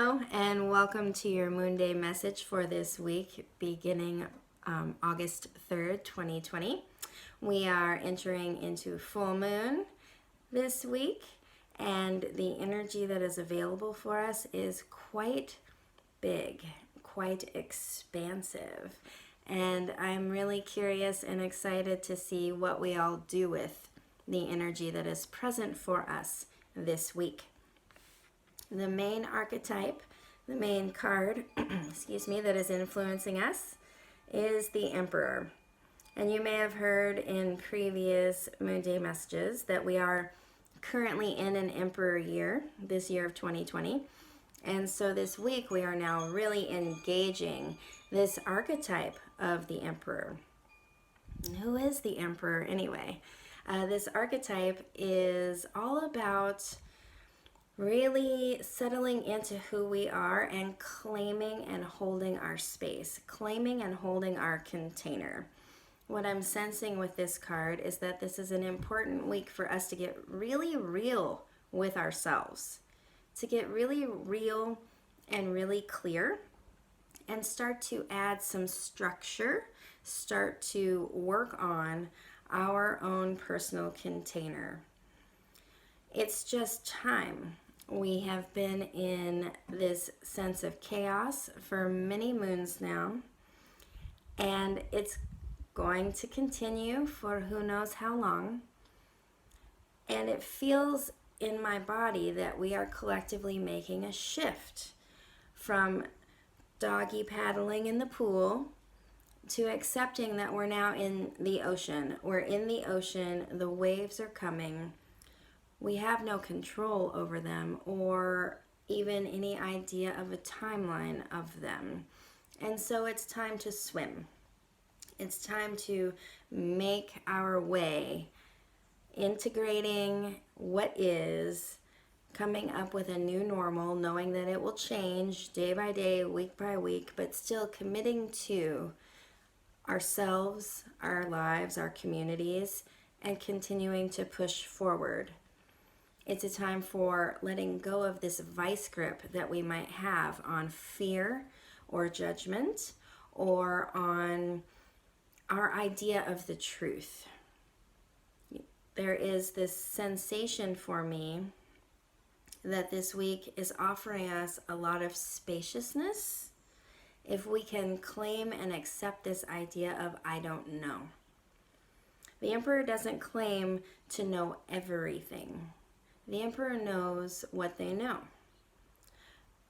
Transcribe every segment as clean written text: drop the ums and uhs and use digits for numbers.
Hello and welcome to your Moonday Message for this week beginning August 3rd, 2020. We are entering into full moon this week, and the energy that is available for us is quite big, quite expansive. And I'm really curious and excited to see what we all do with the energy that is present for us this week. The main archetype, the main card, that is influencing us is the Emperor. And you may have heard in previous Moonday messages that we are currently in an Emperor year, this year of 2020. And so this week we are now really engaging this archetype of the Emperor. Who is the Emperor anyway? This archetype is all about really settling into who we are and claiming and holding our space, claiming and holding our container. What I'm sensing with this card is that this is an important week for us to get really real with ourselves, to get really real and really clear, and start to add some structure, start to work on our own personal container. It's just time. We have been in this sense of chaos for many moons now, and it's going to continue for who knows how long. And it feels in my body that we are collectively making a shift from doggy paddling in the pool to accepting that we're now in the ocean. We're in the ocean, the waves are coming. We have no control over them or even any idea of a timeline of them. And so it's time to swim. It's time to make our way, integrating what is, coming up with a new normal, knowing that it will change day by day, week by week, but still committing to ourselves, our lives, our communities, and continuing to push forward. It's a time for letting go of this vice grip that we might have on fear or judgment or on our idea of the truth. There is this sensation for me that this week is offering us a lot of spaciousness if we can claim and accept this idea of I don't know. The Emperor doesn't claim to know everything. The Emperor knows what they know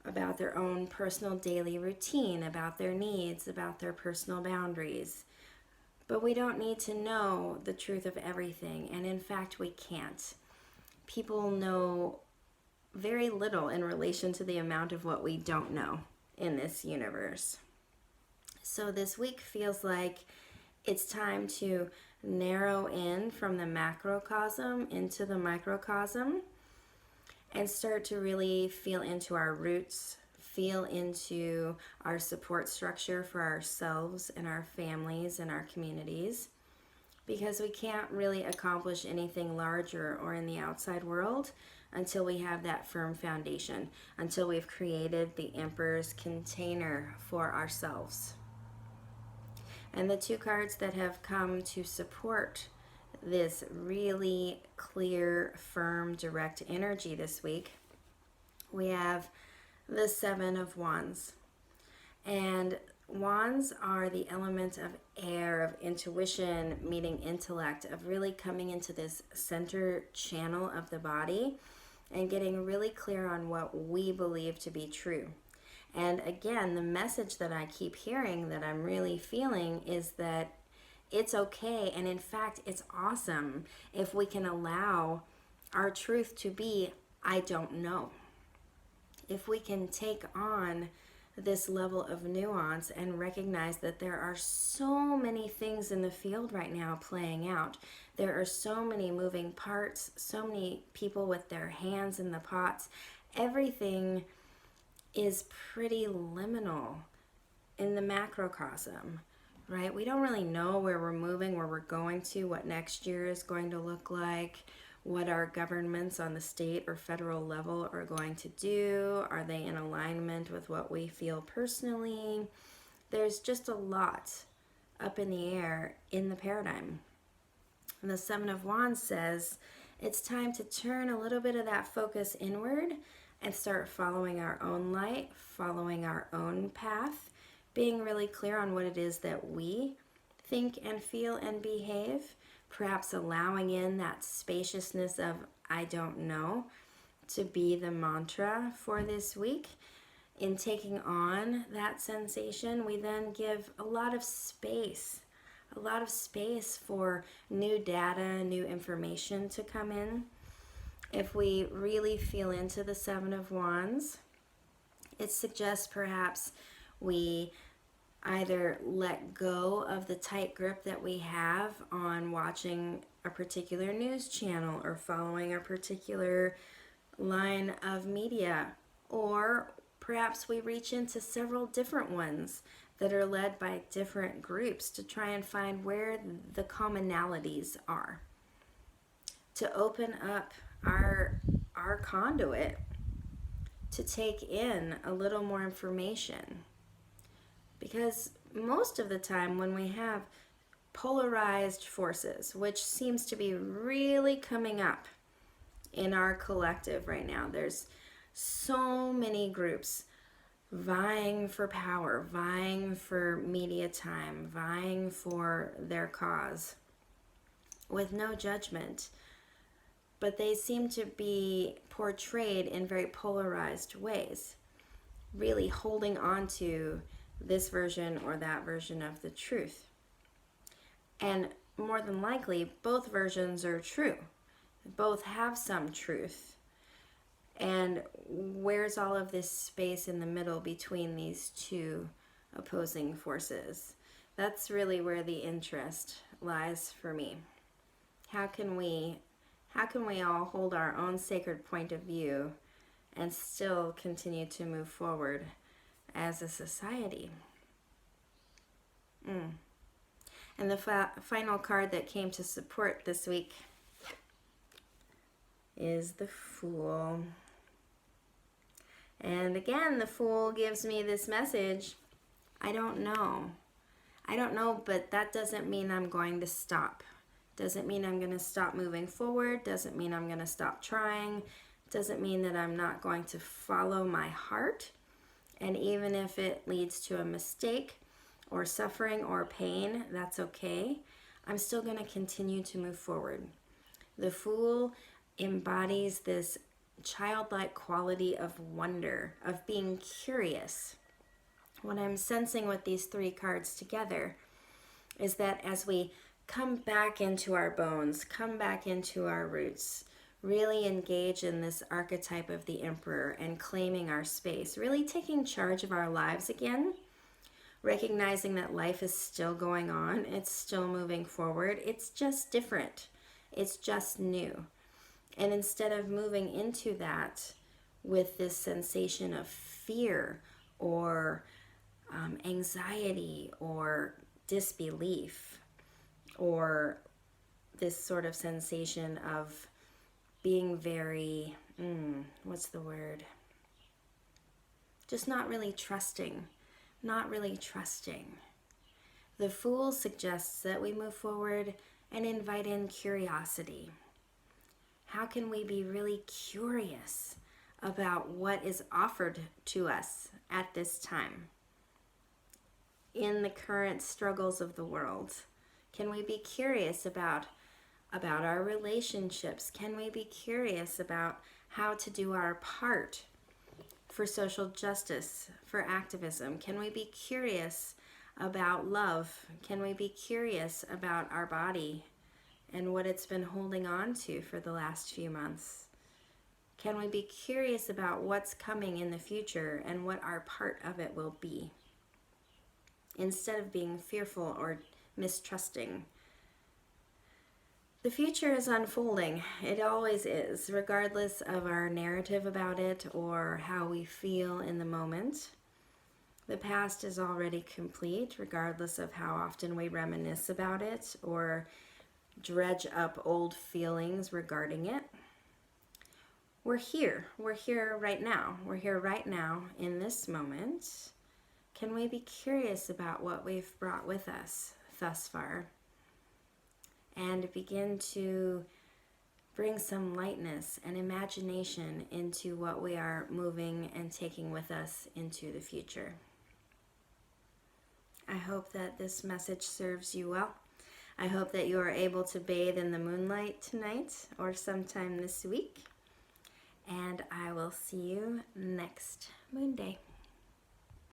about their own personal daily routine, about their needs, about their personal boundaries. But we don't need to know the truth of everything, and in fact, we can't. People know very little in relation to the amount of what we don't know in this universe. So this week feels like it's time to narrow in from the macrocosm into the microcosm and start to really feel into our roots, feel into our support structure for ourselves and our families and our communities, because we can't really accomplish anything larger or in the outside world until we have that firm foundation, until we've created the Emperor's container for ourselves. And the two cards that have come to support this really clear, firm, direct energy this week, we have the Seven of Wands. And wands are the element of air, of intuition, meeting intellect, of really coming into this center channel of the body and getting really clear on what we believe to be true. And again, the message that I keep hearing that I'm really feeling is that it's okay, and in fact, it's awesome if we can allow our truth to be, I don't know. If we can take on this level of nuance and recognize that there are so many things in the field right now playing out. There are so many moving parts, so many people with their hands in the pots. Everything is pretty liminal in the macrocosm, right? We don't really know where we're moving, where we're going to, what next year is going to look like. what our governments on the state or federal level are going to do. Are they in alignment with what we feel personally? There's just a lot up in the air in the paradigm. And the Seven of Wands says it's time to turn a little bit of that focus inward and start following our own light, following our own path, being really clear on what it is that we think and feel and behave, perhaps allowing in that spaciousness of I don't know to be the mantra for this week. In taking on that sensation, we then give a lot of space for new data, new information to come in. If we really feel into the Seven of Wands, it suggests perhaps we either let go of the tight grip that we have on watching a particular news channel or following a particular line of media, or perhaps we reach into several different ones that are led by different groups to try and find where the commonalities are, to open up our conduit to take in a little more information. Because most of the time when we have polarized forces, which seems to be really coming up in our collective right now, there's so many groups vying for power, vying for media time, vying for their cause with no judgment. But they seem to be portrayed in very polarized ways, really holding on to this version or that version of the truth. And more than likely, both versions are true. Both have some truth. And where's all of this space in the middle between these two opposing forces? That's really where the interest lies for me. How can we all hold our own sacred point of view and still continue to move forward as a society? And the final card that came to support this week is the Fool. And again, the Fool gives me this message: I don't know, but that doesn't mean I'm going to stop. Doesn't mean I'm going to stop moving forward. Doesn't mean I'm going to stop trying. Doesn't mean that I'm not going to follow my heart. And even if it leads to a mistake or suffering or pain, that's okay. I'm still going to continue to move forward. The Fool embodies this childlike quality of wonder, of being curious. What I'm sensing with these three cards together is that as we come back into our bones, come back into our roots, really engage in this archetype of the Emperor and claiming our space, really taking charge of our lives again, recognizing that life is still going on, it's still moving forward, it's just different, it's just new. And instead of moving into that with this sensation of fear or anxiety or disbelief, or this sort of sensation of being very, what's the word? Just not really trusting. The Fool suggests that we move forward and invite in curiosity. How can we be really curious about what is offered to us at this time? In the current struggles of the world, can we be curious about our relationships? Can we be curious about how to do our part for social justice, for activism? Can we be curious about love? Can we be curious about our body and what it's been holding on to for the last few months? Can we be curious about what's coming in the future and what our part of it will be? Instead of being fearful or mistrusting. The future is unfolding. It always is, regardless of our narrative about it or how we feel in the moment. The past is already complete, regardless of how often we reminisce about it or dredge up old feelings regarding it. We're here. We're here right now. We're here right now in this moment. Can we be curious about what we've brought with us thus far and begin to bring some lightness and imagination into what we are moving and taking with us into the future? I hope that this message serves you well. I hope that you are able to bathe in the moonlight tonight or sometime this week. And I will see you next Moonday.